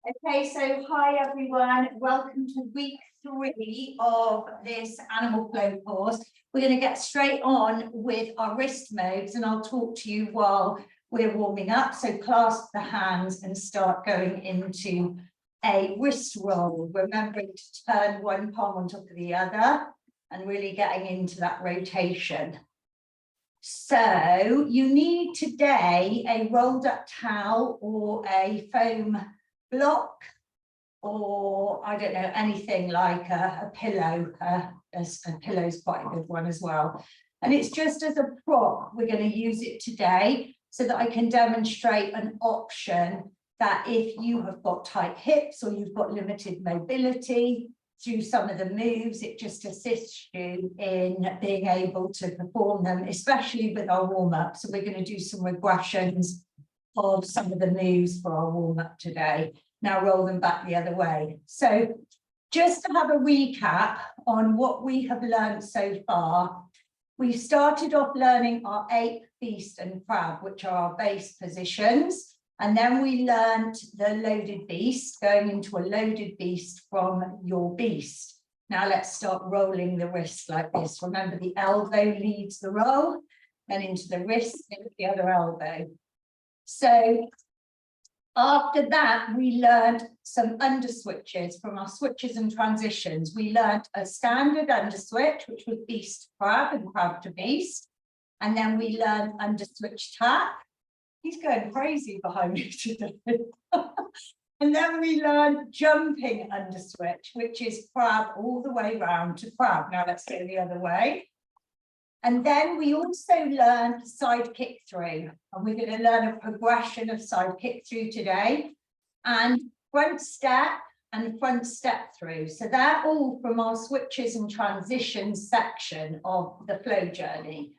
Okay, so hi everyone, welcome to week 3 of this animal flow course. We're going to get straight on with our wrist moves and I'll talk to you while we're warming up. So clasp the hands and start going into a wrist roll, remembering to turn one palm on top of the other and really getting into that rotation. So you need today a rolled up towel or a foam block, or I don't know, anything like a pillow. A pillow is quite a good one as well. And it's just as a prop, we're going to use it today so that I can demonstrate an option that if you have got tight hips or you've got limited mobility, through some of the moves, it just assists you in being able to perform them, especially with our warm-up. So we're going to do some regressions of some of the moves for our warm-up today. Now roll them back the other way. So just to have a recap on what we have learned so far, we started off learning our ape, beast and crab, which are our base positions. And then we learned the loaded beast, going into a loaded beast from your beast. Now let's start rolling the wrist like this. Remember, the elbow leads the roll, then into the wrist, into the other elbow. So after that, we learned some under switches from our switches and transitions. We learned a standard under switch, which was beast to crab and crab to beast. And then we learned under switch tap. He's going crazy behind me today. And then we learned jumping under switch, which is crab all the way round to crab. Now let's go the other way. And then we also learned side kick through, and we're going to learn a progression of side kick through today, and front step and front step through. So they're all from our switches and transitions section of the flow journey.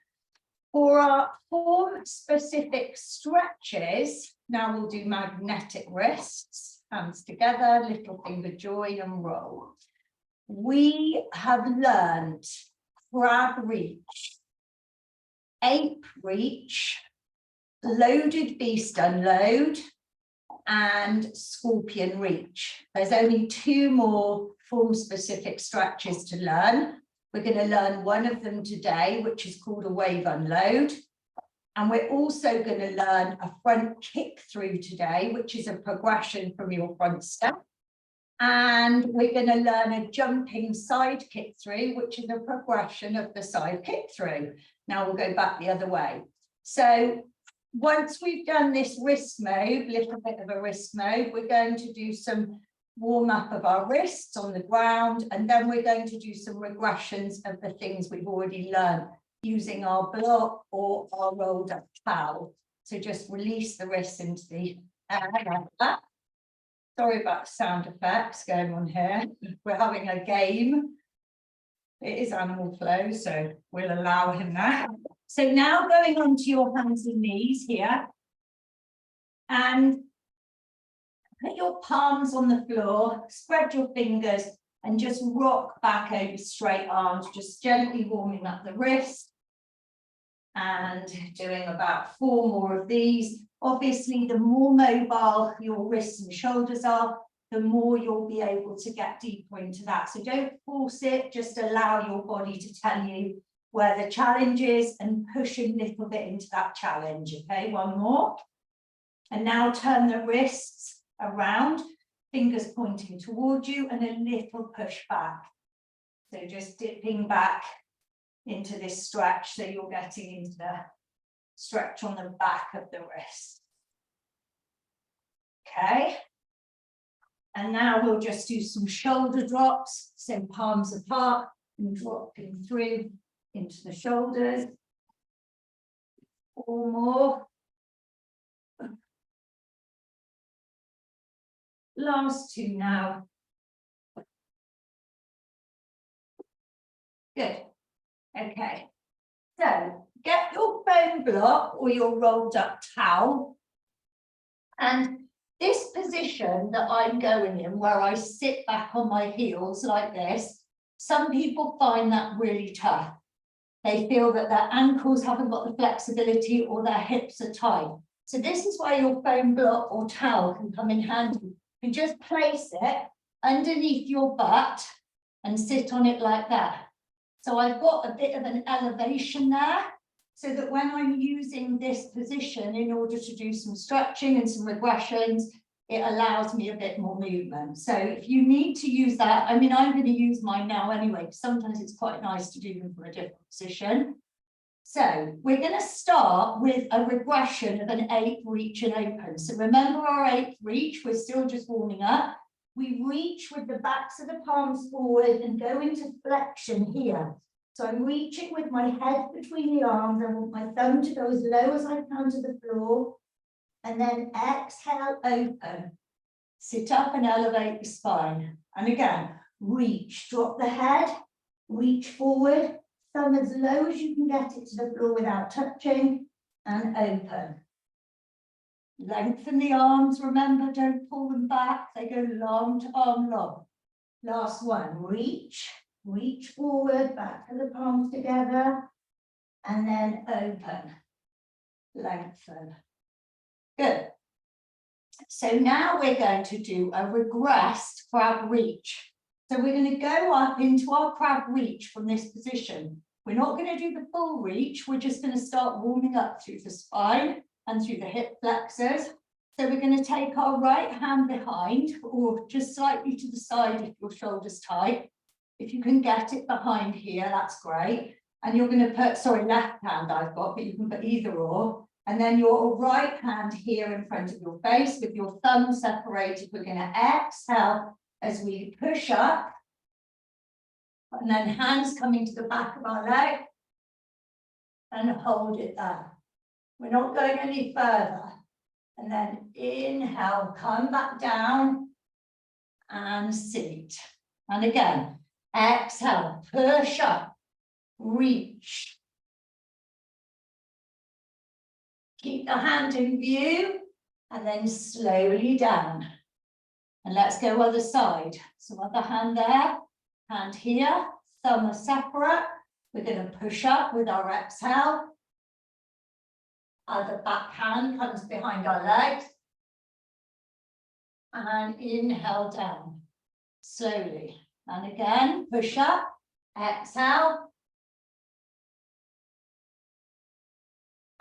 For our form specific stretches, now we'll do magnetic wrists, hands together, little finger join and roll. We have learned crab reach, ape reach, loaded beast unload, and scorpion reach. There's only 2 more form specific stretches to learn. We're going to learn one of them today, which is called a wave unload. And we're also going to learn a front kick through today, which is a progression from your front step. And we're going to learn a jumping side kick through, which is a progression of the side kick through. Now we'll go back the other way. So once we've done this wrist move, little bit of a wrist move, we're going to do some warm up of our wrists on the ground, and then we're going to do some regressions of the things we've already learned using our block or our rolled up towel. So just release the wrists into the air like that. Sorry about sound effects going on here. We're having a game. It is animal flow, so we'll allow him that. So now going onto your hands and knees here, and put your palms on the floor, spread your fingers and just rock back over straight arms, just gently warming up the wrist and doing about 4 more of these. Obviously, the more mobile your wrists and shoulders are, the more you'll be able to get deeper into that. So don't force it, just allow your body to tell you where the challenge is and push a little bit into that challenge. Okay, 1 more. And now turn the wrists around, fingers pointing towards you and a little push back. So just dipping back into this stretch, so you're getting into the stretch on the back of the wrist. Okay. And now we'll just do some shoulder drops, so palms apart and dropping through into the shoulders. 4 more. Last 2 now. Good. Okay. So get your foam block or your rolled up towel. And this position that I'm going in, where I sit back on my heels like this, some people find that really tough. They feel that their ankles haven't got the flexibility or their hips are tight. So this is where your foam block or towel can come in handy, You just place it underneath your butt and sit on it like that. So I've got a bit of an elevation there, so that when I'm using this position in order to do some stretching and some regressions, it allows me a bit more movement. So if you need to use that, I mean, I'm going to use mine now anyway, because sometimes it's quite nice to do them from a different position. So we're going to start with a regression of an 8 reach and open. So remember our 8 reach, we're still just warming up. We reach with the backs of the palms forward and go into flexion here. So I'm reaching with my head between the arms. I want my thumb to go as low as I can to the floor. And then exhale, open. Sit up and elevate the spine. And again, reach, drop the head, reach forward, thumb as low as you can get it to the floor without touching, and open. Lengthen the arms, remember, don't pull them back. They go long to arm long. Last one, reach forward, back to the palms together, and then open, lengthen. Good. So now we're going to do a regressed crab reach. So we're going to go up into our crab reach from this position. We're not going to do the full reach. We're just going to start warming up through the spine and through the hip flexors. So we're going to take our right hand behind, or just slightly to the side if your shoulder's tight. If you can get it behind here, that's great. And you're going to put, sorry, left hand I've got, but you can put either or. And then your right hand here in front of your face with your thumb separated. We're going to exhale as we push up. And then hands coming to the back of our leg. And hold it there. We're not going any further. And then inhale, come back down and seat. And again, exhale, push up, reach. Keep the hand in view and then slowly down. And let's go other side. So other hand there, hand here, thumb are separate. We're going to push up with our exhale. Other back hand comes behind our legs. And inhale down, slowly. And again, push up, exhale.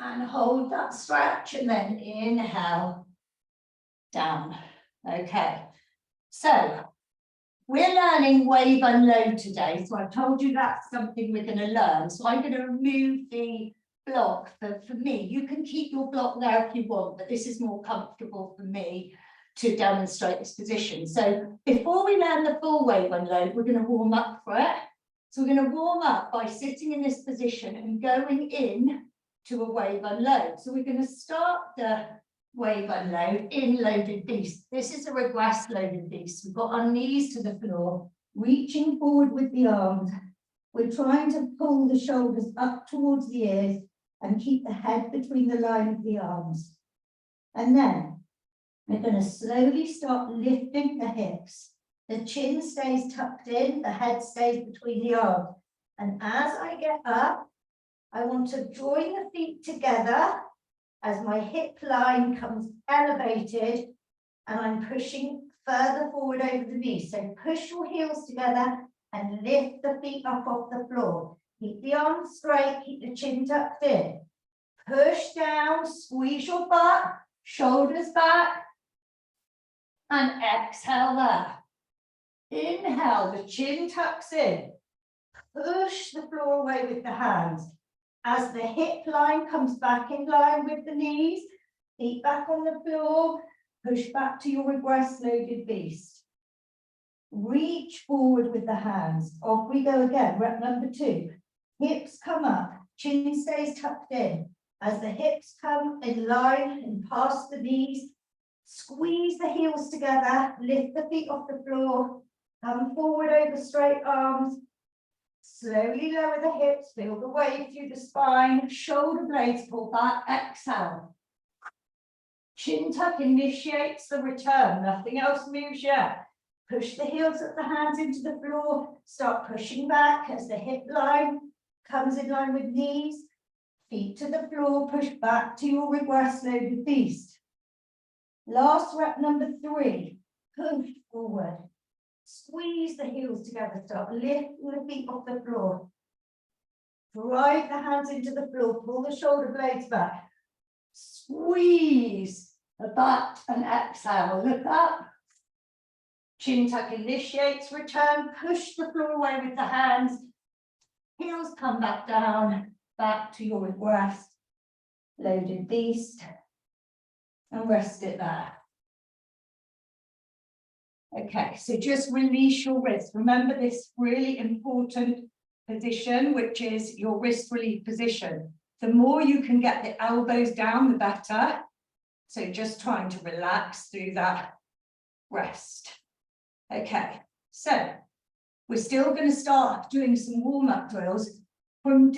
And hold that stretch and then inhale down. Okay, so we're learning wave unload today. So I've told you that's something we're going to learn. So I'm going to remove the block for me. You can keep your block there if you want, but this is more comfortable for me to demonstrate this position. So before we learn the full wave unload, we're going to warm up for it. So we're going to warm up by sitting in this position and going in to a wave unload. So we're going to start the wave unload in loaded beast. This is a regressed loaded beast. We've got our knees to the floor, reaching forward with the arms. We're trying to pull the shoulders up towards the ears and keep the head between the line of the arms. And then we're going to slowly start lifting the hips. The chin stays tucked in, the head stays between the arms. And as I get up, I want to join the feet together as my hip line comes elevated and I'm pushing further forward over the knees. So push your heels together and lift the feet up off the floor. Keep the arms straight, keep the chin tucked in. Push down, squeeze your butt, shoulders back, and exhale there. Inhale, the chin tucks in. Push the floor away with the hands. As the hip line comes back in line with the knees, feet back on the floor, push back to your regress loaded beast. Reach forward with the hands. Off we go again, rep number 2. Hips come up, chin stays tucked in. As the hips come in line and past the knees, squeeze the heels together, lift the feet off the floor, come forward over straight arms. Slowly lower the hips, feel the wave through the spine, shoulder blades pull back, exhale. Chin tuck initiates the return, nothing else moves yet. Push the heels of the hands into the floor, start pushing back as the hip line comes in line with knees, feet to the floor, push back to your regress loaded beast. Last rep number 3. push forward. Squeeze the heels together, start lifting the feet off the floor. Drive the hands into the floor, pull the shoulder blades back. Squeeze the butt and exhale, look up. Chin tuck initiates, return, push the floor away with the hands. Heels come back down, back to your rest. Loaded beast. And rest it there. Okay, so just release your wrist. Remember this really important position, which is your wrist relief position. The more you can get the elbows down, the better. So just trying to relax through that rest. Okay, so we're still going to start doing some warm-up drills. And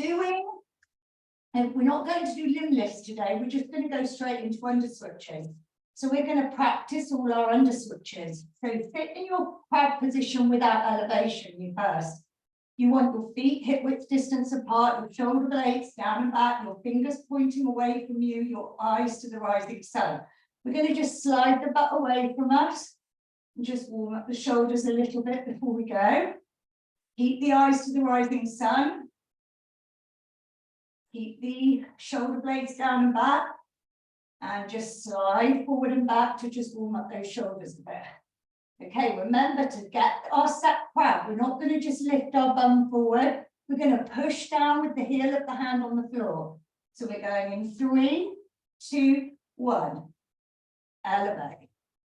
we're not going to do limb lifts today, we're just going to go straight into under switching. So we're going to practice all our under switches. So sit in your crab position without elevation, you first. You want your feet hip width distance apart, your shoulder blades down and back, your fingers pointing away from you, your eyes to the rising sun. We're going to just slide the butt away from us and just warm up the shoulders a little bit before we go. Keep the eyes to the rising sun. Keep the shoulder blades down and back. And just slide forward and back to just warm up those shoulders a bit. Okay, remember to get our set crab. We're not going to just lift our bum forward. We're going to push down with the heel of the hand on the floor. So we're going in 3, 2, 1. Elevate.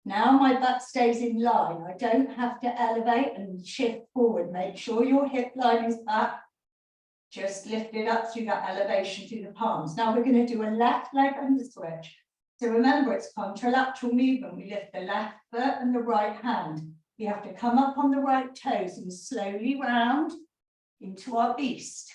Now my butt stays in line. I don't have to elevate and shift forward. Make sure your hip line is back. Just lift it up through that elevation through the palms. Now we're going to do a left leg under switch. So remember, it's contralateral movement. We lift the left foot and the right hand. We have to come up on the right toes and slowly round into our beast.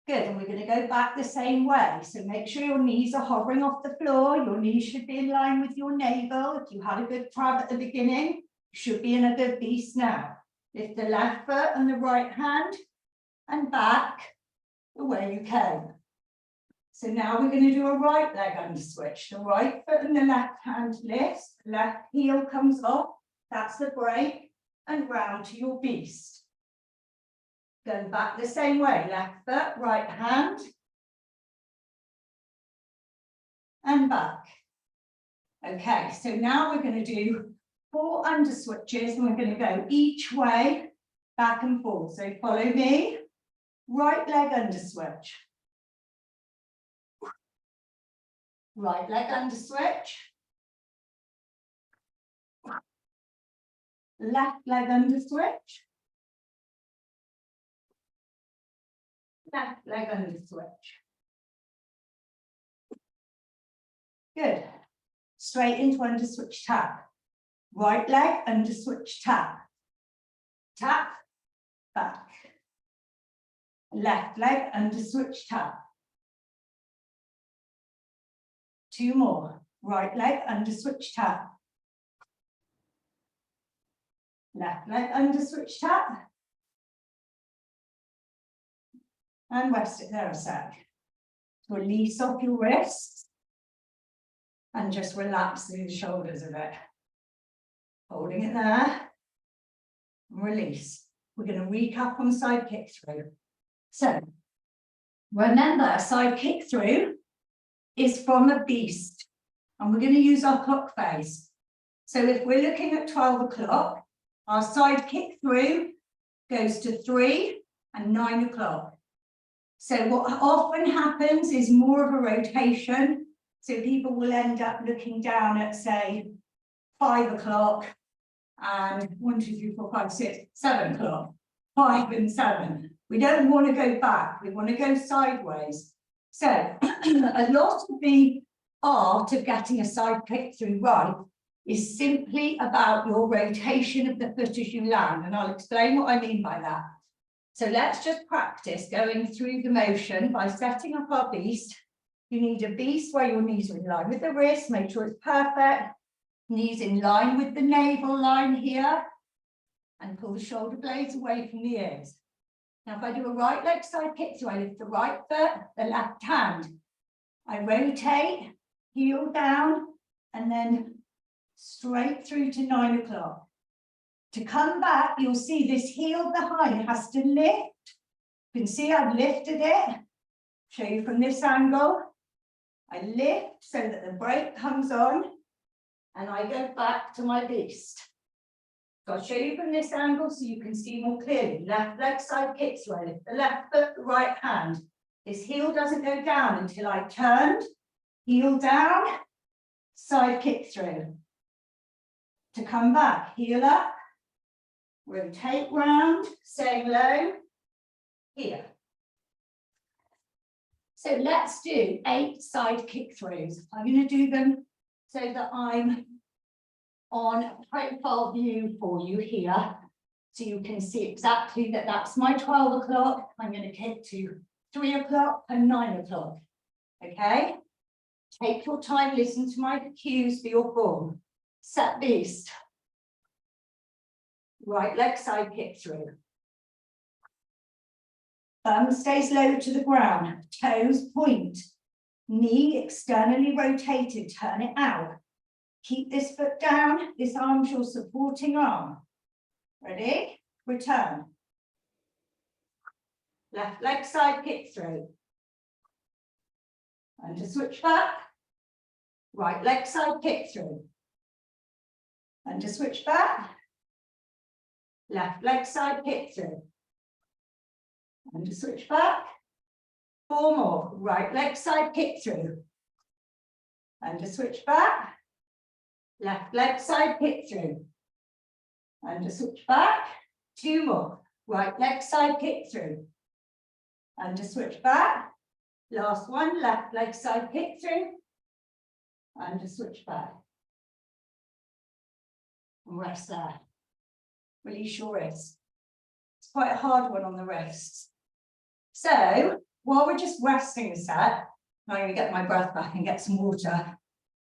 Good, and we're going to go back the same way. So make sure your knees are hovering off the floor. Your knees should be in line with your navel. If you had a good crab at the beginning, you should be in a good beast now. Lift the left foot and the right hand and back the way you came. So now we're going to do a right leg under switch. The right foot and the left hand lifts, left heel comes off, that's the break, and round to your beast. Going back the same way, left foot, right hand, and back. Okay, so now we're going to do 4 under switches, and we're going to go each way, back and forth. So follow me. Right leg under switch. Right leg under switch. Left leg under switch. Left leg under switch. Good. Straight into under switch tap. Right leg under switch tap. Tap, back. Left leg under switch tap. 2 more. Right leg under switch tap. Left leg under switch tap. And rest it there a sec. Release off your wrists. And just relax through the shoulders a bit. Holding it there. Release. We're going to recap on side kick through. So, remember, a side kick through is from a beast, and we're going to use our clock face. So if we're looking at 12 o'clock, our side kick through goes to 3 and 9 o'clock. So what often happens is more of a rotation. So people will end up looking down at, say, 5 o'clock and 1, 2, 3, 4, 5, 6, 7 o'clock, 5 and 7. We don't want to go back, we want to go sideways. So a lot of the art of getting a side kick through right is simply about your rotation of the foot as you land, and I'll explain what I mean by that. So let's just practice going through the motion by setting up our beast. You need a beast where your knees are in line with the wrist, make sure it's perfect. Knees in line with the navel line here, and pull the shoulder blades away from the ears. Now, if I do a right leg side kick through, I lift the right foot, the left hand. I rotate, heel down, and then straight through to 9 o'clock. To come back, you'll see this heel behind has to lift. You can see I've lifted it. Show you from this angle. I lift so that the brake comes on and I go back to my beast. So I'll show you from this angle so you can see more clearly. Left leg side kick through. I lift the left foot, the right hand. This heel doesn't go down until I turned. Heel down, side kick through. To come back, heel up, rotate round, staying low, here. So let's do 8 side kick throughs. I'm going to do them so that I'm on a profile view for you here. So you can see exactly that that's my 12 o'clock. I'm going to kick to 3 o'clock and 9 o'clock. Okay? Take your time, listen to my cues for your form. Set beast. Right leg side kick through. Thumb stays low to the ground, toes point, knee externally rotated, turn it out. Keep this foot down, this arm's your supporting arm. Ready? Return. Left leg side kick through. And to switch back. Right leg side kick through. And to switch back. Left leg side kick through. And to switch back. 4 more. Right leg side kick through. And to switch back. Left leg side kick through. And to switch back. 2 more. Right leg side kick through. And to switch back. Last one. Left leg side kick through. And to switch back. And rest there. Release your wrists. It's quite a hard one on the wrists. So while we're just resting a sec, I'm going to get my breath back and get some water.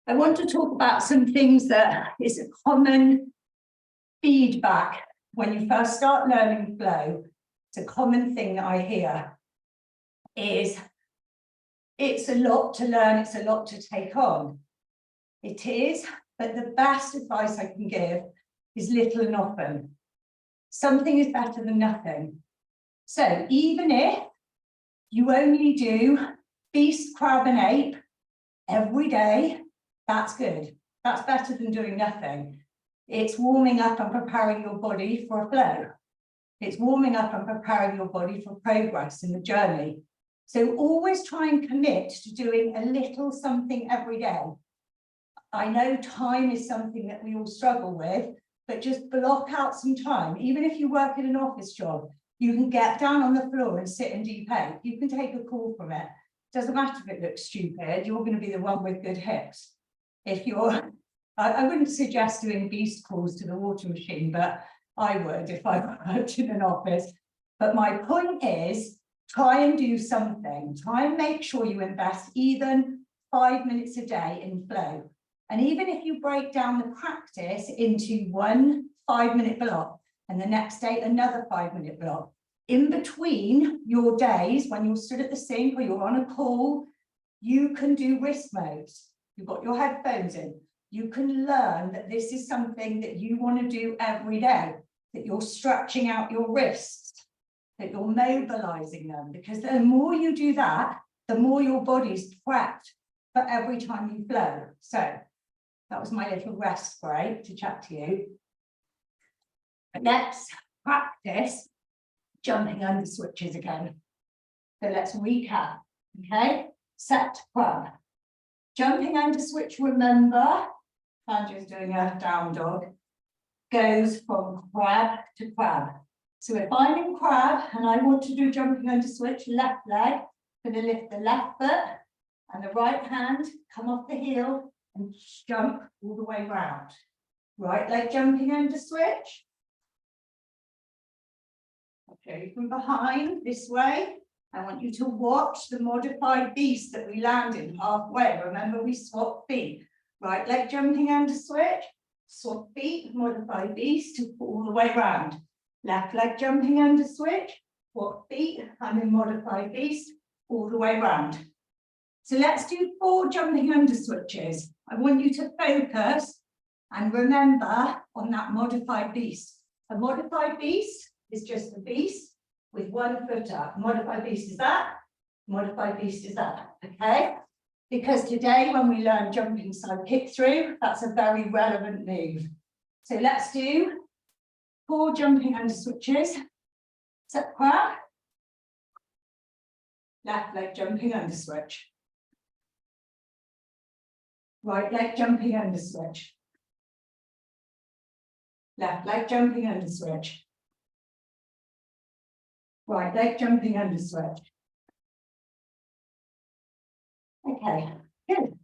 I want to talk about some things that is a common feedback when you first start learning flow. It's a common thing that I hear is it's a lot to learn, it's a lot to take on. It is, but the best advice I can give is little and often. Something is better than nothing. So even if you only do beast, crab and ape every day, that's good. That's better than doing nothing. It's warming up and preparing your body for a flow. It's warming up and preparing your body for progress in the journey. So always try and commit to doing a little something every day. I know time is something that we all struggle with, but just block out some time. Even if you work in an office job, you can get down on the floor and sit and deep ache. You can take a call from it. Doesn't matter if it looks stupid, you're going to be the one with good hips. If you're, I wouldn't suggest doing beast calls to the water machine, but I would if I worked in an office. But my point is, try and do something. Try and make sure you invest even 5 minutes a day in flow. And even if you break down the practice into 1 5-minute block and the next day another 5-minute block, in between your days when you're stood at the sink or you're on a call, you can do wrist modes. You've got your headphones in. You can learn that this is something that you want to do every day, that you're stretching out your wrists, that you're mobilizing them, because the more you do that, the more your body's prepped for every time you flow. So that was my little rest break to chat to you. Let's practice jumping under switches again. So let's recap, okay? Set crab. Jumping under switch, remember, Andrew's doing a down dog, goes from crab to crab. So if I'm in crab and I want to do jumping under switch, left leg, I'm going to lift the left foot and the right hand, come off the heel and jump all the way round. Right leg jumping under switch. Okay, from behind this way. I want you to watch the modified beast that we landed halfway. Remember, we swap feet. Right leg jumping under switch, swap feet, modified beast all the way round. Left leg jumping under switch, swap feet, and then modified beast all the way round. So let's do 4 jumping under switches. I want you to focus And remember, on that modified beast, a modified beast is just a beast with 1 foot up. Modified beast is that, modified beast is that, okay? Because today when we learn jumping side kick through, that's a very relevant move. So let's do 4 jumping under switches. Step crab. Left leg jumping under switch. Right leg jumping under switch. Left leg jumping under switch. Right leg jumping under switch. Okay, good.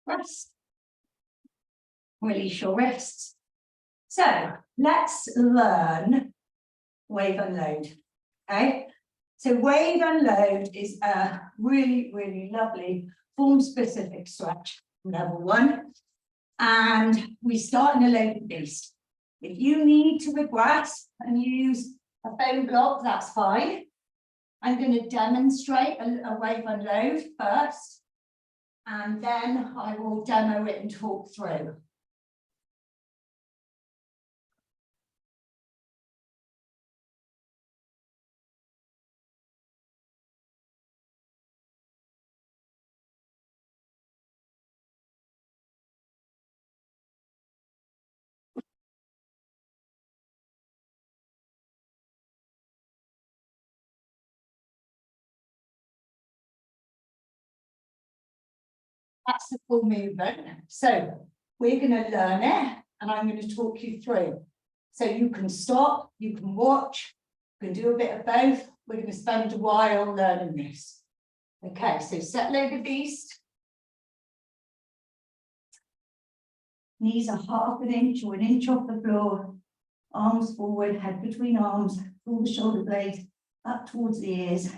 Rest. Release your wrists. So let's learn wave and load. Okay, so wave and load is a really, really lovely form-specific stretch, level 1. And we start in a loaded beast. If you need to regress and use a foam block, that's fine. I'm going to demonstrate a wave and load first, and then I will demo it and talk through. That's the full movement. So we're going to learn it and I'm going to talk you through. So you can stop, you can watch, you can do a bit of both. We're going to spend a while learning this. Okay, so set loaded beast. Knees are 1/2 inch or 1 inch off the floor. Arms forward, head between arms, pull the shoulder blades up towards the ears.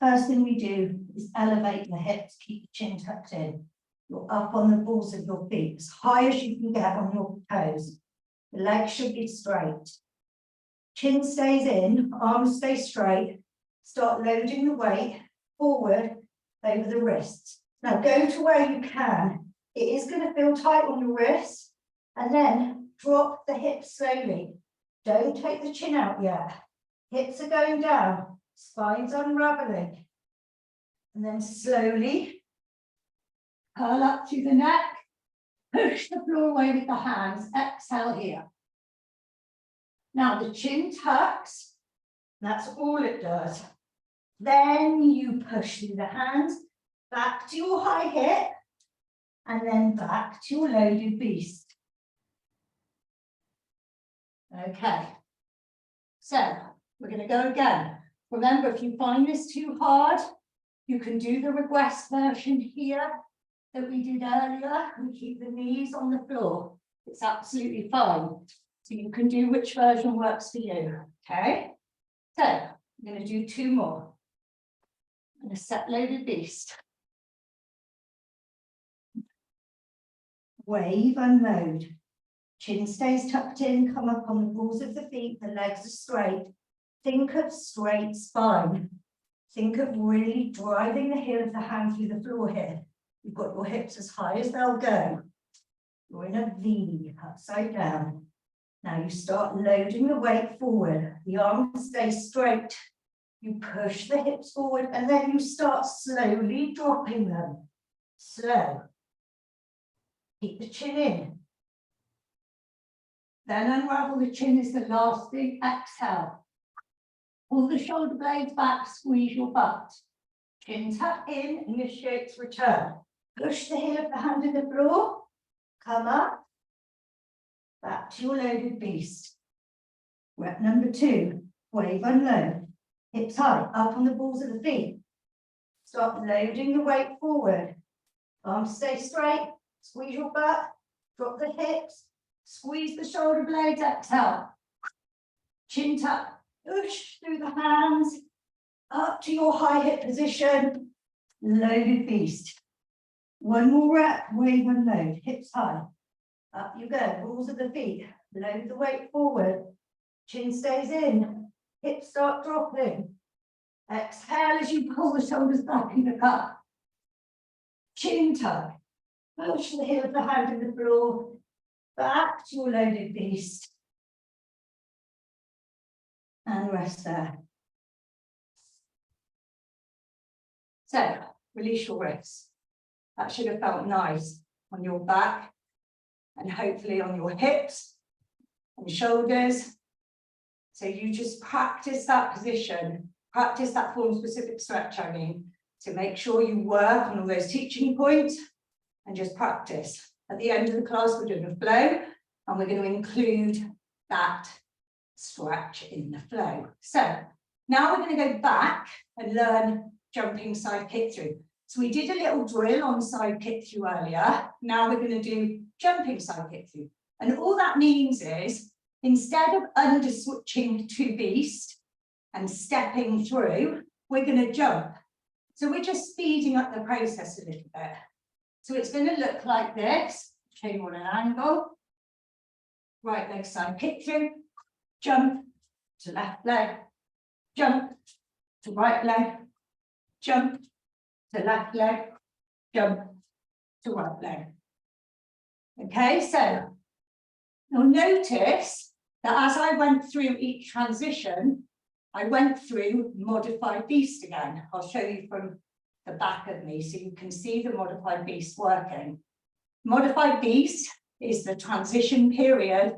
First thing we do is elevate the hips, keep the chin tucked in. You're up on the balls of your feet, as high as you can get on your toes. The legs should be straight. Chin stays in, arms stay straight. Start loading the weight forward over the wrists. Now go to where you can. It is going to feel tight on your wrists, and then drop the hips slowly. Don't take the chin out yet. Hips are going down, spine's unraveling. And then slowly curl up through the neck, push the floor away with the hands, exhale here. Now the chin tucks, that's all it does. Then you push through the hands, back to your high hip, and then back to your loaded beast. Okay, so we're going to go again. Remember, if you find this too hard, you can do the regress version here that we did earlier and keep the knees on the floor. It's absolutely fine. So you can do which version works for you. Okay, so I'm going to do 2 more. I'm going to set loaded beast. Wave and load. Chin stays tucked in, come up on the balls of the feet, the legs are straight. Think of straight spine. Think of really driving the heel of the hand through the floor here. You've got your hips as high as they'll go. You're in a V, upside down. Now you start loading the weight forward. The arms stay straight. You push the hips forward and then you start slowly dropping them. Slow. Keep the chin in. Then unravel the chin is the last thing. Exhale. Pull the shoulder blades back, squeeze your butt. Chin tuck in, initiates return. Push the heel of the hand to the floor. Come up. Back to your loaded beast. Rep number 2. Wave and load. Hips high, up on the balls of the feet. Start loading the weight forward. Arms stay straight. Squeeze your butt. Drop the hips. Squeeze the shoulder blades. Exhale. Chin tuck. Push through the hands. Up to your high hip position. Loaded beast. 1 more rep. Wave and load. Hips high. Up you go. Balls of the feet. Load the weight forward. Chin stays in. Hips start dropping. Exhale as you pull the shoulders back and look up. Chin tuck. Push the heel of the hand to the floor. back to your loaded beast. And rest there. So, release your wrists. That should have felt nice on your back and hopefully on your hips and shoulders. So you just practice that position, practice that form specific stretch, I mean, to make sure you work on all those teaching points and just practice. At the end of the class, we're doing a flow and we're going to include that stretch in the flow. So now we're going to go back and learn jumping side kick through. So we did a little drill on side kick through earlier. Now we're going to do jumping side kick through. And all that means is instead of under switching to beast and stepping through, we're going to jump. So we're just speeding up the process a little bit. So it's going to look like this. Chain on an angle. Right leg side kick through. Jump to left leg. Jump to right leg. Jump to left leg. Jump to right leg. Okay, so you'll notice that as I went through each transition, I went through modified beast again. I'll show you from the back of me so you can see the modified beast working. Modified beast is the transition period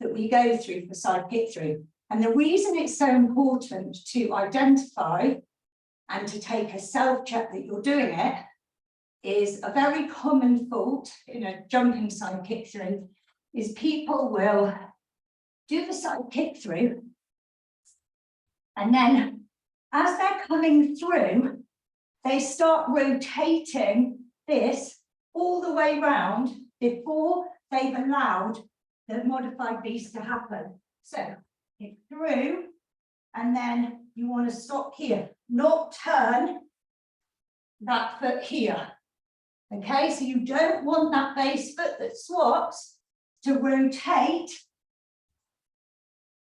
that we go through for side kick through. And the reason it's so important to identify and to take a self-check that you're doing it is a very common fault in a jumping side kick through is people will do the side kick through and then as they're coming through, they start rotating this all the way round before they've allowed the modified beast to happen. So kick through and then you want to stop here, not turn that foot here. Okay, so you don't want that base foot that swaps to rotate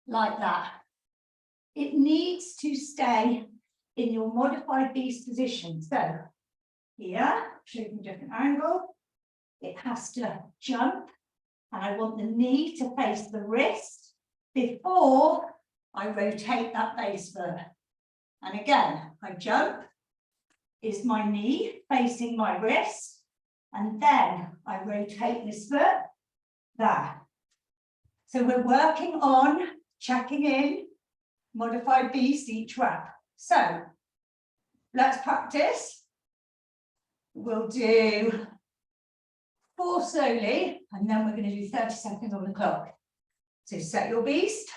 like that. It needs to stay in your modified beast position. So here, show you a different angle. It has to jump and I want the knee to face the wrist before I rotate that base foot. And again, I jump, is my knee facing my wrist, and then I rotate this foot there. So we're working on checking in modified beast each rep. So let's practice. We'll do 4 slowly, and then we're going to do 30 seconds on the clock. So set your beast.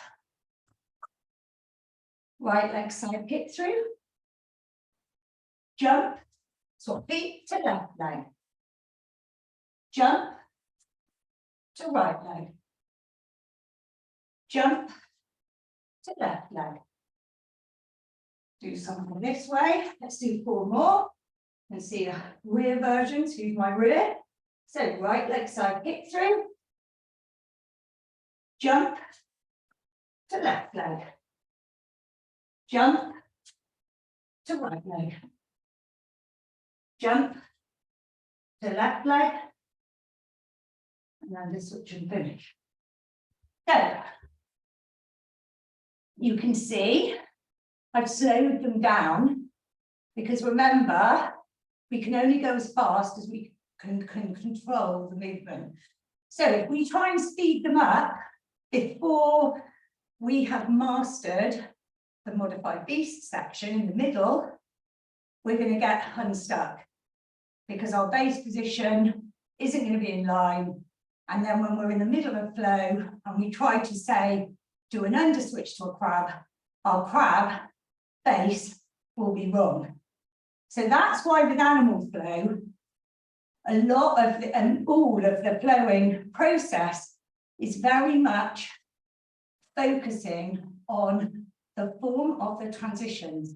Right leg side kick through. Jump, swap feet to left leg. Jump to right leg. Jump to left leg. Do something this way. Let's do 4 more. And see a rear version, so use my rear. So right leg side kick through. Jump to left leg. Jump to right leg. Jump to left leg. And then just switch and finish. So you can see I've slowed them down because remember, we can only go as fast as we can control the movement. So if we try and speed them up before we have mastered the modified beast section in the middle, we're going to get unstuck because our base position isn't going to be in line. And then when we're in the middle of flow and we try to say, do an under switch to a crab, our crab base will be wrong. So that's why with animal flow, a lot of the, and all of the flowing process is very much focusing on the form of the transitions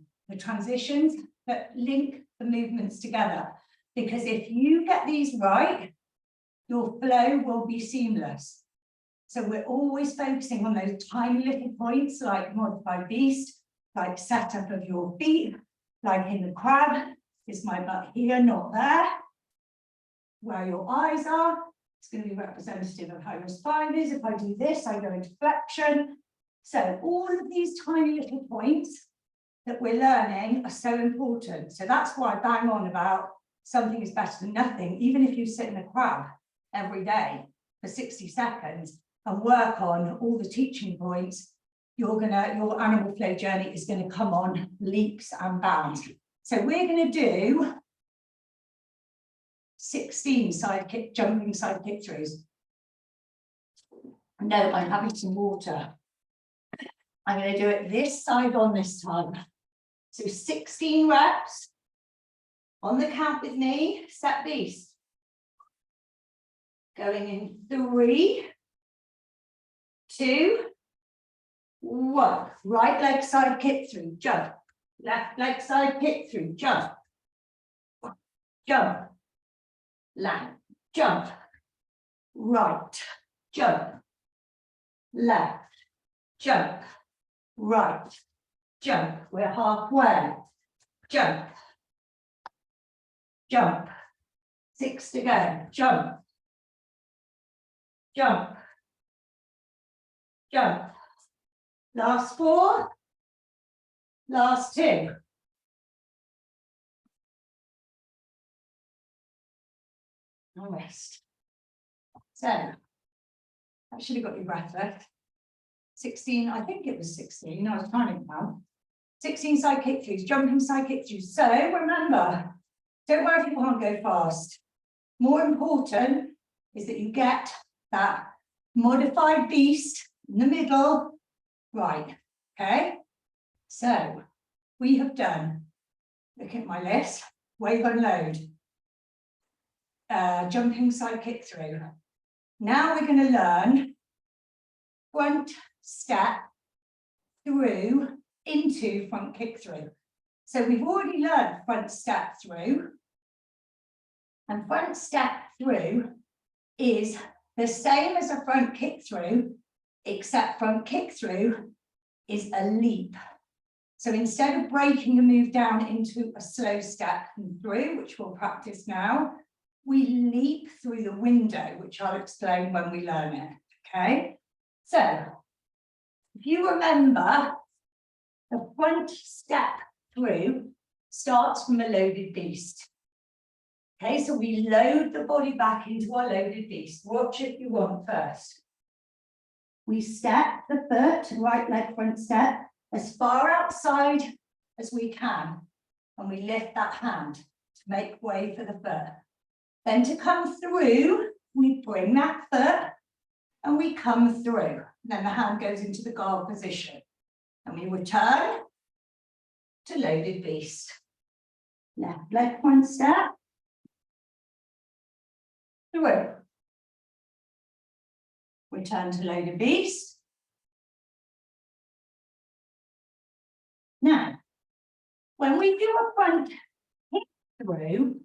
that link the movements together. Because if you get these right, your flow will be seamless. So we're always focusing on those tiny little points like modified beast, like setup of your feet, like in the crab, is my butt here, not there. Where your eyes are, It's going to be representative of high-risk fibers. If I do this, I go into flexion. So all of these tiny little points that we're learning are so important. So that's why I bang on about something is better than nothing. Even if you sit in a crab every day for 60 seconds and work on all the teaching points, your animal flow journey is going to come on leaps and bounds. So we're going to do 16 jumping side kick throughs. No, I'm having some water. I'm going to do it this side on this time. So 16 reps on the count with me, set beast. Going in 3, 2, 1. Right leg side kick through, jump. Left leg side kick through, jump. Jump. Left, jump. Right, jump. Left, jump. Right, jump. We're halfway. Jump. Jump. 6 to go. Jump. Jump. Jump. Last 4. Last 2. And rest. So, I should have got your breath left. 16, I think it was 16. I was trying to count. 16 side kick throughs, jumping side kick throughs. So remember, don't worry if you can't go fast. More important is that you get that modified beast in the middle. Right, okay? So we have done, look at my list, wave unload, jumping side kick through. Now we're going to learn front step through into front kick through. So we've already learned front step through, and front step through is the same as a front kick through, except front kick through is a leap. So instead of breaking the move down into a slow step and through, which we'll practice now, we leap through the window, which I'll explain when we learn it, okay? So, if you remember, the front step through starts from a loaded beast. Okay, so we load the body back into our loaded beast. Watch if you want first. We step the foot, right leg front step, as far outside as we can, and we lift that hand to make way for the foot. Then to come through, we bring that foot and we come through. Then the hand goes into the guard position and we return to loaded beast. Left leg front step, through. Return to loaded beast. Now, when we do a front kick through,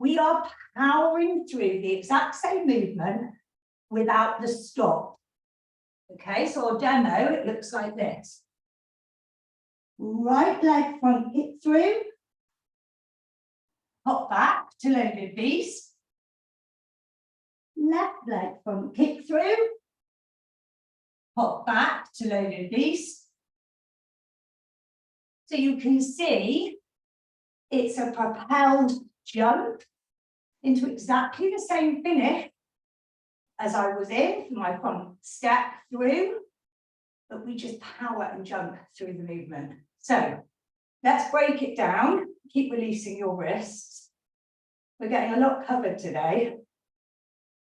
we are powering through the exact same movement without the stop. Okay, so our demo, it looks like this. Right leg front kick through, hop back to loaded beast. Left leg front kick through, hop back to loaded beast. So you can see it's a propelled jump into exactly the same finish as I was in for my front step through, but we just power and jump through the movement. So let's break it down. Keep releasing your wrists. We're getting a lot covered today.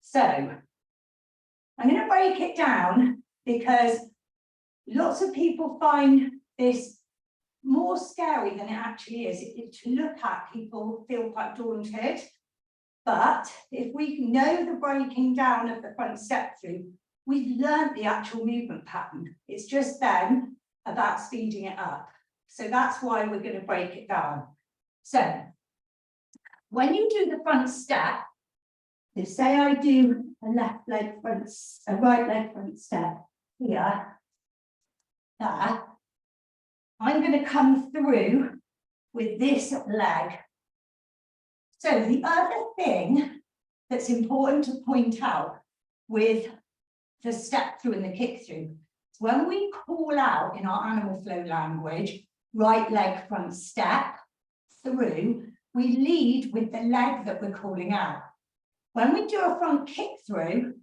So I'm going to break it down because lots of people find this more scary than it actually is. To look at, people feel quite daunted. But if we know the breaking down of the front step through, we've learned the actual movement pattern. It's just then about speeding it up. So that's why we're going to break it down. So when you do the front step, so say I do a right leg front step here, there, I'm going to come through with this leg. So the other thing that's important to point out with the step through and the kick through. When we call out in our animal flow language, right leg front step through, we lead with the leg that we're calling out. When we do a front kick through,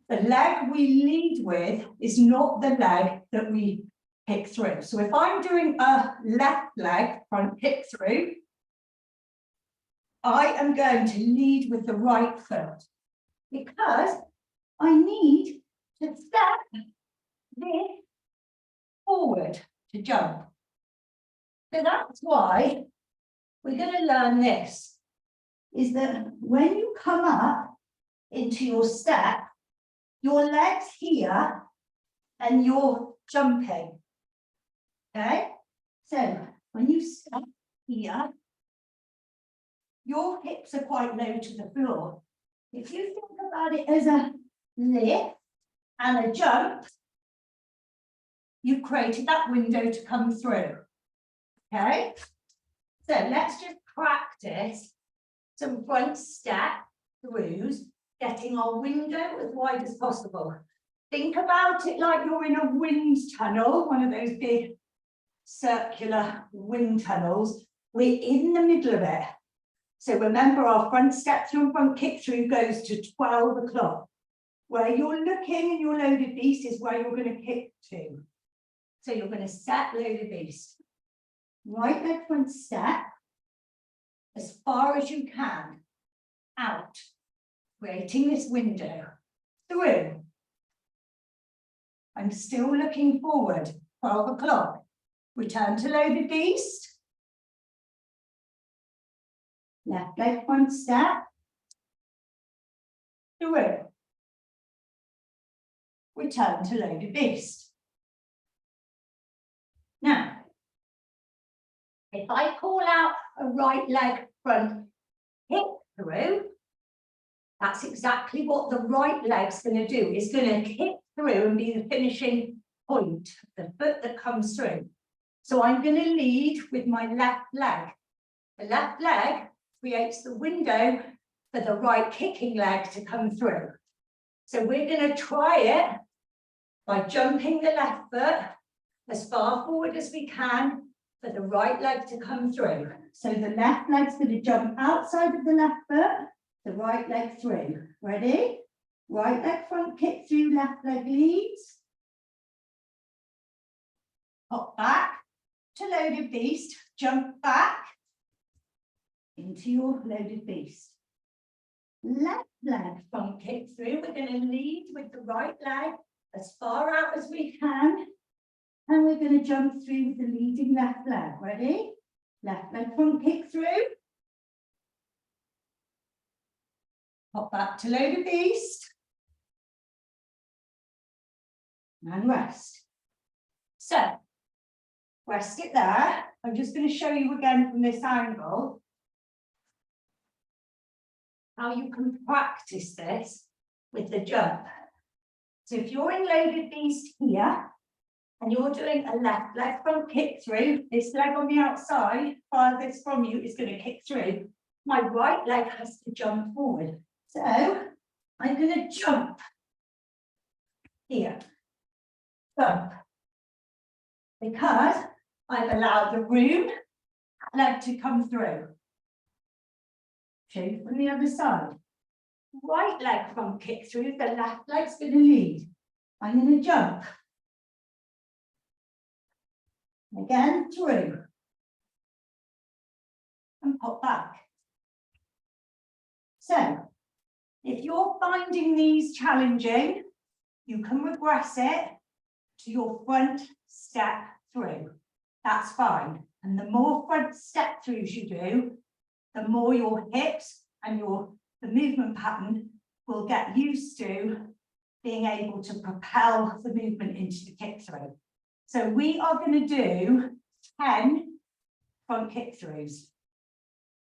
the leg we lead with is not the leg that we kick through. So if I'm doing a left leg front kick through, I am going to lead with the right foot because I need to step this forward to jump. So that's why we're going to learn this, is that when you come up into your step, your legs here and you're jumping. Okay, so when you step here, your hips are quite low to the floor. If you think about it as a lift and a jump, you've created that window to come through. Okay, so let's just practice some front step throughs, getting our window as wide as possible. Think about it like you're in a wind tunnel, one of those big circular wind tunnels. We're in the middle of it. So remember, our front step through and front kick through goes to 12 o'clock. Where you're looking in your loaded beast is where you're going to kick to. So you're going to set loaded beast. Right leg front step as far as you can out, creating this window through. I'm still looking forward, 12 o'clock. Return to loaded beast. Left leg front step. Through. Return to loaded beast. Now, if I call out a right leg front kick through, that's exactly what the right leg's going to do. It's going to kick through and be the finishing point, the foot that comes through. So I'm going to lead with my left leg. The left leg creates the window for the right kicking leg to come through. So we're going to try it by jumping the left foot as far forward as we can for the right leg to come through. So the left leg's going to jump outside of the left foot, the right leg through. Ready? Right leg front kick through, left leg leads. Hop back to loaded beast, jump back into your loaded beast. Left leg front kick through, we're going to lead with the right leg as far out as we can. And we're going to jump through with the leading left leg. Ready? Left leg front kick through. Hop back to loaded beast. And rest. So, rest it there. I'm just going to show you again from this angle how you can practice this with the jump. So if you're in loaded beast here, and you're doing a left leg front kick through, this leg on the outside, farthest from you, is going to kick through. My right leg has to jump forward. So I'm going to jump here. Jump. Because I've allowed the room leg to come through. Show you from the other side. Right leg front kick through, the left leg's going to lead. I'm going to jump. Again, through. And pop back. So, if you're finding these challenging, you can regress it to your front step through. That's fine. And the more front step throughs you do, the more your hips and the movement pattern will get used to being able to propel the movement into the kick through. So we are going to do 10 front kick throughs.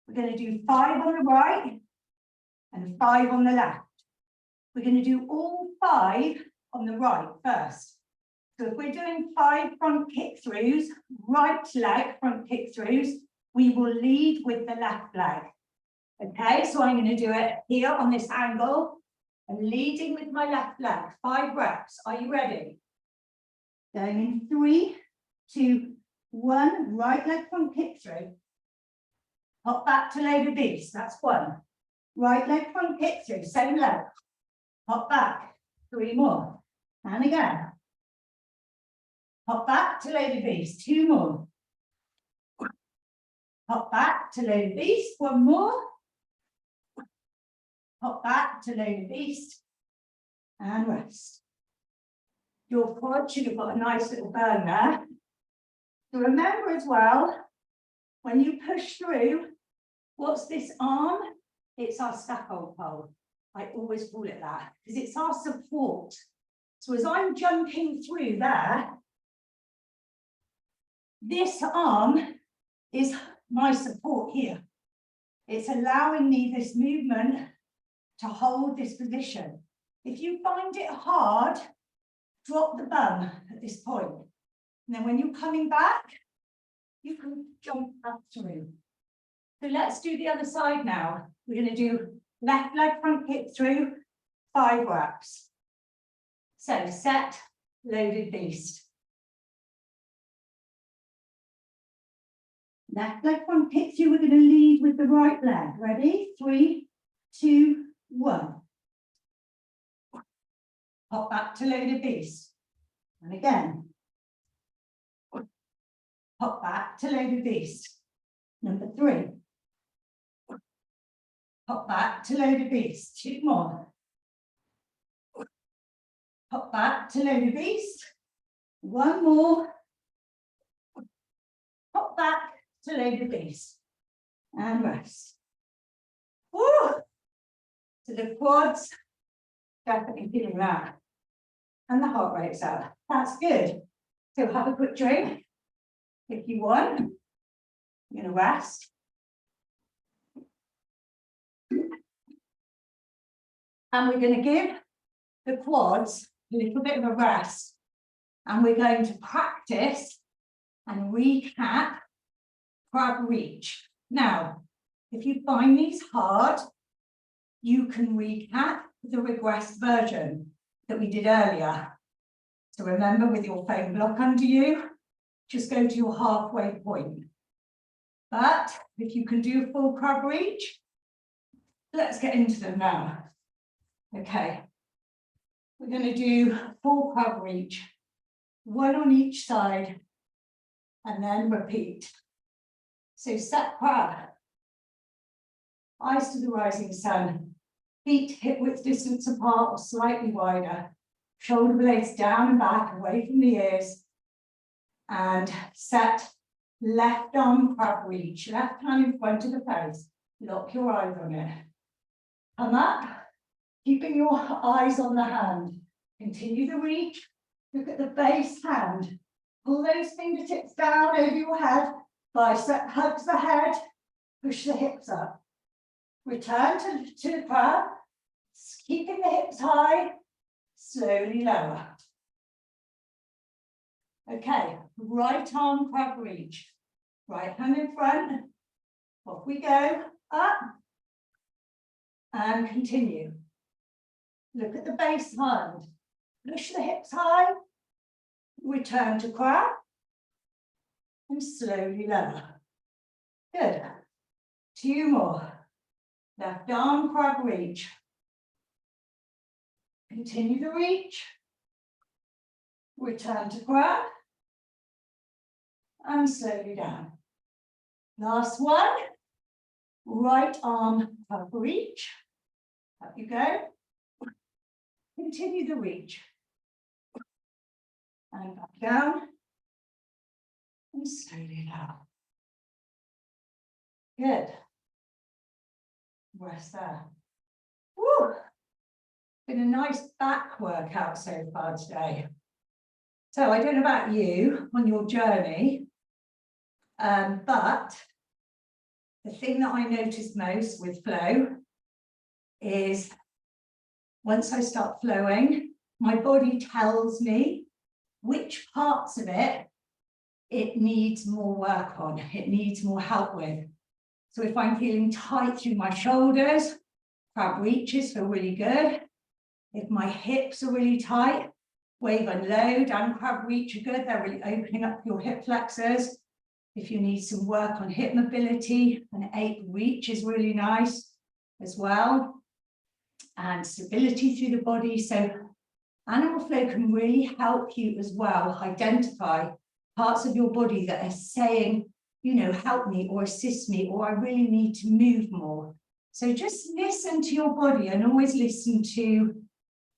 We're going to do 5 on the right and 5 on the left. We're going to do all 5 on the right first. So if we're doing 5 front kick throughs, right leg front kick throughs, we will lead with the left leg. Okay, so I'm going to do it here on this angle and leading with my left leg. 5 reps. Are you ready? Going in 3, 2, 1. Right leg front kick through. Hop back to lady beast. That's 1. Right leg front kick through. Same leg. Hop back. 3 more. And again. Hop back to lady beast. 2 more. Hop back to lady beast. 1 more. Hop back to lady beast. And rest. Your quad should have got a nice little burn there. So remember as well, when you push through, what's this arm? It's our scaffold pole. I always call it that because it's our support. So as I'm jumping through there, this arm is my support here. It's allowing me this movement to hold this position. If you find it hard, drop the bum at this point. And then when you're coming back, you can jump up through. So let's do the other side now. We're going to do left leg front kick through, 5 reps. So set, loaded beast. Left leg front kick through, we're going to lead with the right leg. Ready? 3, 2, 1. Hop back to loaded beast. And again. Hop back to loaded beast. Number 3. Hop back to loaded beast. 2 more. Hop back to loaded beast. 1 more. Hop back to loaded beast. And rest. Woo! So the quads, definitely feeling that. And the heart rate's up. That's good. So have a quick drink if you want. You're going to rest. And we're going to give the quads a little bit of a rest. And we're going to practice and recap crab reach. Now, if you find these hard, you can recap the regressed version that we did earlier. So remember, with your foam block under you, just go to your halfway point. But if you can do full crab reach, let's get into them now. Okay, we're going to do full crab reach, 1 on each side, and then repeat. So set crab, eyes to the rising sun, feet hip width distance apart or slightly wider, shoulder blades down and back, away from the ears, and set left arm crab reach, left hand in front of the face, lock your eyes on it. Come up, keeping your eyes on the hand. Continue the reach, look at the base hand. Pull those fingertips down over your head, bicep hugs the head, push the hips up. Return to the crab, keeping the hips high, slowly lower. Okay, right arm crab reach. Right hand in front, off we go, up, and continue. Look at the base hand, push the hips high, return to crab, and slowly lower. Good. 2 more. Left arm crab reach. Continue the reach. Return to crab. And slowly down. Last one. Right arm crab reach. Up you go. Continue the reach. And back down. And slowly down. Good. Rest there. Woo! Been a nice back workout so far today. So I don't know about you on your journey, but the thing that I notice most with flow is once I start flowing, my body tells me which parts of it needs more work on, it needs more help with. So if I'm feeling tight through my shoulders, crab reaches feel really good. If my hips are really tight, wave and load and crab reach are good. They're really opening up your hip flexors. If you need some work on hip mobility, an ape reach is really nice as well. And stability through the body. So animal flow can really help you as well identify parts of your body that are saying, you know, help me or assist me, or I really need to move more. So just listen to your body and always listen to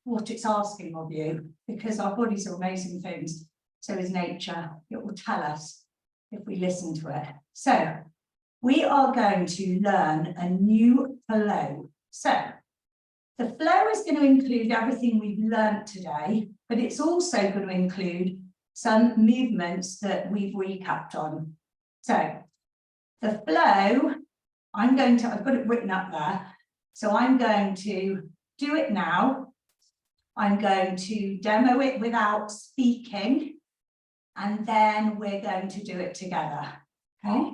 what it's asking of you, because our bodies are amazing things. So is nature. It will tell us if we listen to it. So we are going to learn a new flow. So the flow is going to include everything we've learned today, but it's also going to include some movements that we've recapped on. So the flow, I've got it written up there. So I'm going to do it now. I'm going to demo it without speaking, and then we're going to do it together, okay?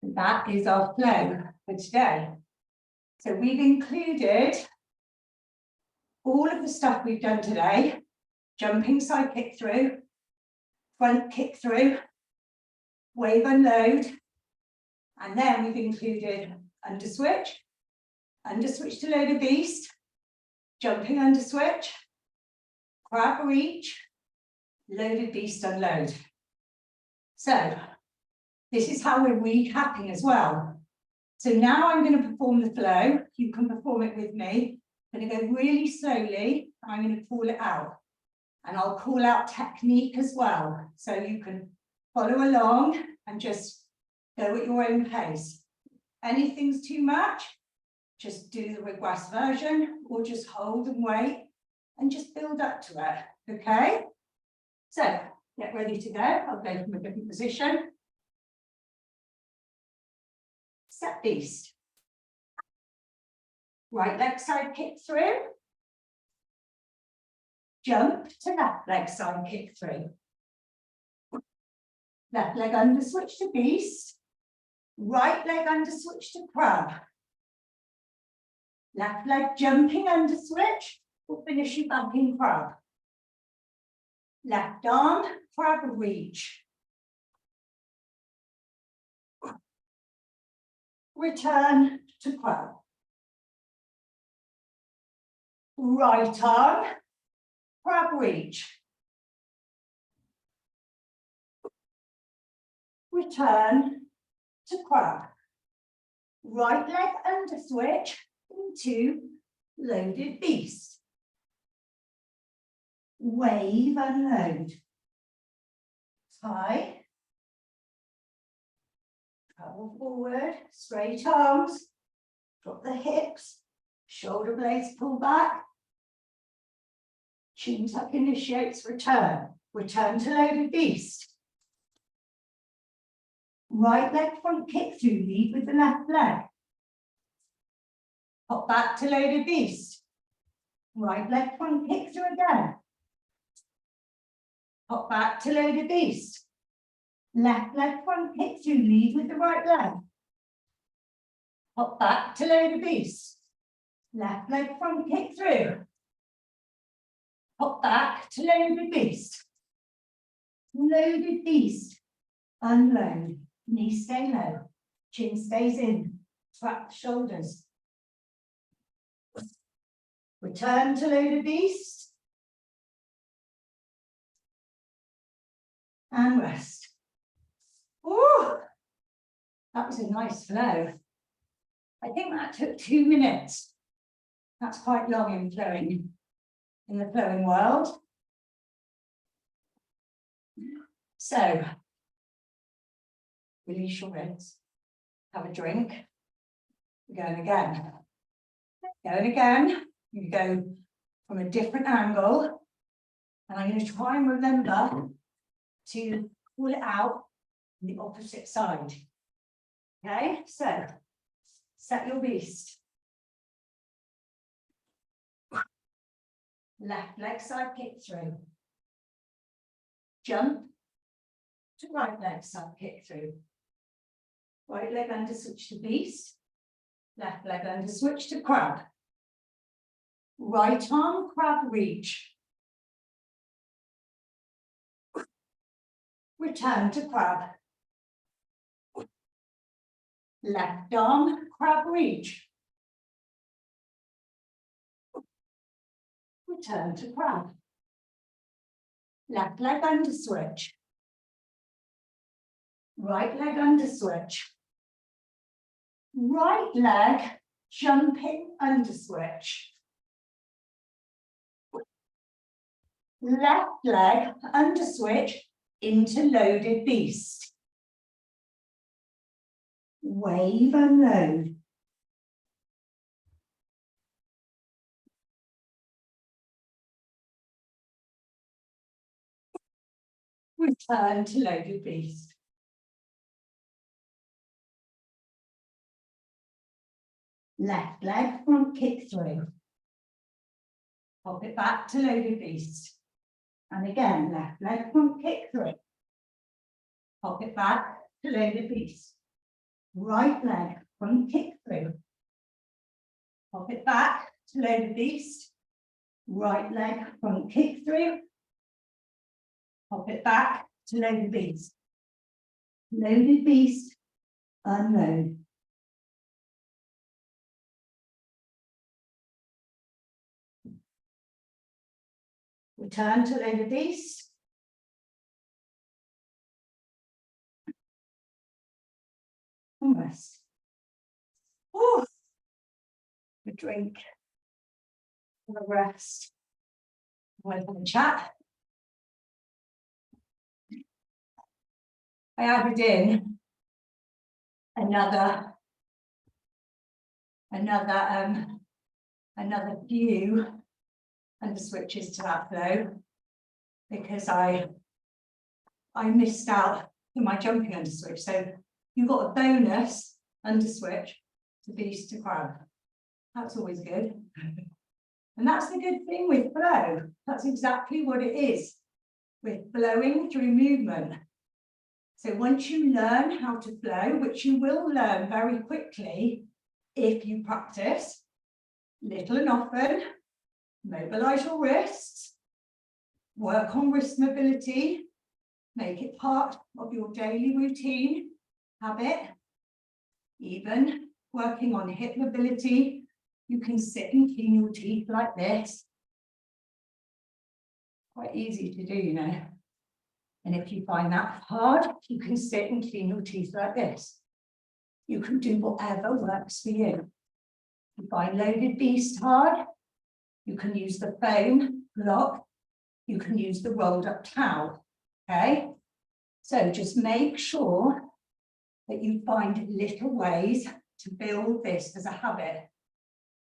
That is our flow for today. So we've included all of the stuff we've done today: jumping side kick through, front kick through, wave and load, and then we've included under switch to loaded beast, jumping under switch, crab reach, loaded beast unload. So this is how we're recapping as well. So now I'm going to perform the flow. You can perform it with me. I'm going to go really slowly. I'm going to call it out. And I'll call out technique as well. So you can follow along and just go at your own pace. Anything's too much, just do the regress version, or just hold and wait and just build up to it, okay? So get ready to go. I'll go from a different position. Step beast. Right leg side kick through. Jump to left leg side kick through. Left leg under switch to beast. Right leg under switch to crab. Left leg jumping under switch. We'll finish you back in crab. Left arm, crab reach. Return to crab. Right arm, crab reach. Return to crab. Right leg under switch into loaded beast. Wave and load. Tie. Travel forward, straight arms. Drop the hips. Shoulder blades pull back. Chin tuck initiates return. Return to loaded beast. Right leg front kick through, lead with the left leg. Hop back to loaded beast. Right leg front kick through again. Hop back to loaded beast. Left leg front kick through, lead with the right leg. Hop back to loaded beast. Left leg front kick through. Hop back to loaded beast. Loaded beast. Unload. Knees stay low. Chin stays in. Trap the shoulders. Return to loaded beast. And rest. Ooh, that was a nice flow. I think that took 2 minutes. That's quite long in flowing, in the flowing world. So, release your wrists, have a drink, we're going again. Going again, you go from a different angle, and I'm going to try and remember to pull it out on the opposite side. Okay, so set your beast. Left leg side kick through. Jump to right leg side kick through. Right leg under switch to beast. Left leg under switch to crab. Right arm crab reach. Return to crab. Left arm crab reach. Return to crab. Left leg under switch. Right leg under switch. Right leg jumping under switch. Left leg under switch into loaded beast. Wave and load. Return to loaded beast. Left leg front kick through. Pop it back to loaded beast. And again, left leg front kick through. Pop it back to loaded beast. Right leg front kick through. Pop it back to loaded beast. Right leg front kick through. Pop it back to loaded beast. Loaded beast, unload. Return to loaded beast. And rest. Oh, a drink. And a rest. We'll have a chat. I added in another few under switches to that flow because I missed out in my jumping under switch. So you got a bonus under switch to beast to crab. That's always good. And that's the good thing with flow. That's exactly what it is with flowing through movement. So once you learn how to flow, which you will learn very quickly if you practice, little and often, mobilize your wrists, work on wrist mobility, make it part of your daily routine, habit, even working on hip mobility. You can sit and clean your teeth like this. Quite easy to do, you know. And if you find that hard, you can sit and clean your teeth like this. You can do whatever works for you. If you find loaded beast hard, you can use the foam block. You can use the rolled up towel, okay? So just make sure that you find little ways to build this as a habit.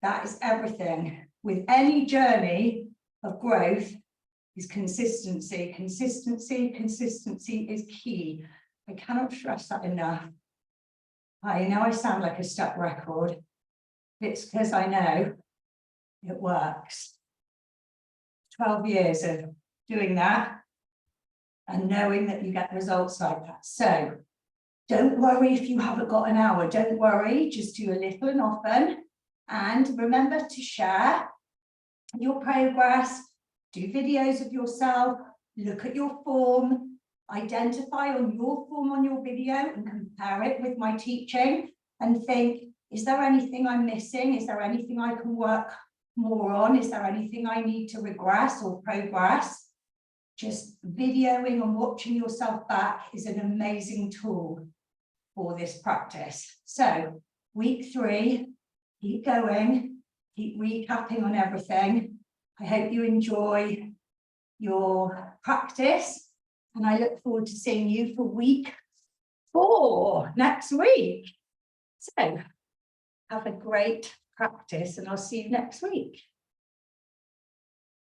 That is everything. With any journey of growth, is consistency. Consistency is key. I cannot stress that enough. I know I sound like a stuck record. It's because I know it works. 12 years of doing that and knowing that you get results like that. So don't worry if you haven't got an hour, don't worry, just do a little and often. And remember to share your progress, do videos of yourself, look at your form, identify on your form on your video and compare it with my teaching and think, is there anything I'm missing? Is there anything I can work more on? Is there anything I need to regress or progress? Just videoing and watching yourself back is an amazing tool for this practice. So week 3, keep going, keep recapping on everything. I hope you enjoy your practice and I look forward to seeing you for week 4 next week. So have a great practice and I'll see you next week.